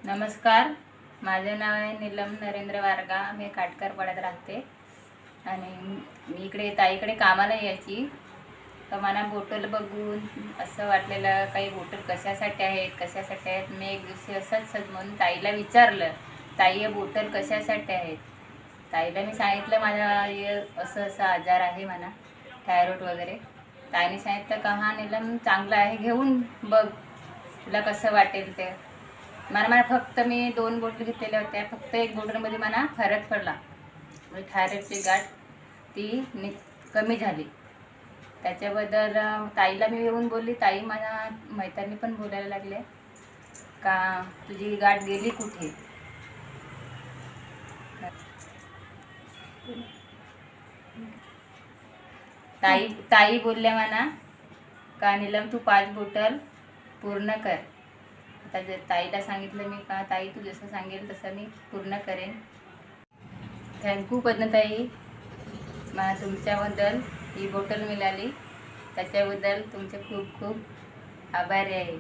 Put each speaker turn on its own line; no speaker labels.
नमस्कार, माझे नाव आहे नीलम नरेंद्र वारगा. मी काटकरपाड्यात राहते आणि मी इकडे ताईकडे कामाला यायची. तर मला बॉटल बघून असं वाटलेलं काही बॉटल कशासाठी आहेत. मी एक दिवशी असंच म्हणून ताईला विचारलं, ताई हे बॉटल कशासाठी आहेत. ताईला मी सांगितलं माझा हे असं आजार आहे म्हणा, थायरॉइड वगैरे. ताईने सांगितलं का हा नीलम चांगलं आहे, घेऊन बघ, तुला कसं वाटेल ते. मला फक्त मी 2 बॉटल घेतलेल्या होत्या. फक्त एक बॉटलमध्ये मला फरक पडला. म्हणजे थायरॉइडची गाठ ती कमी झाली. त्याच्याबद्दल ताईला मी येऊन बोलली. ताई माझ्या मैत्रिणी पण बोलायला लागले का तुझी गाठ गेली कुठे. ताई बोलल्या मला का नीलम तू 5 बॉटल पूर्ण कर. आता ताईला सांगितलं मी का ताई तू जसं सांगेल तसं मी पूर्ण करेन. थँक्यू पद्मताई, मला तुमच्याबद्दल ही बॉटल मिळाली त्याच्याबद्दल तुमचे खूप खूप आभारी आहे.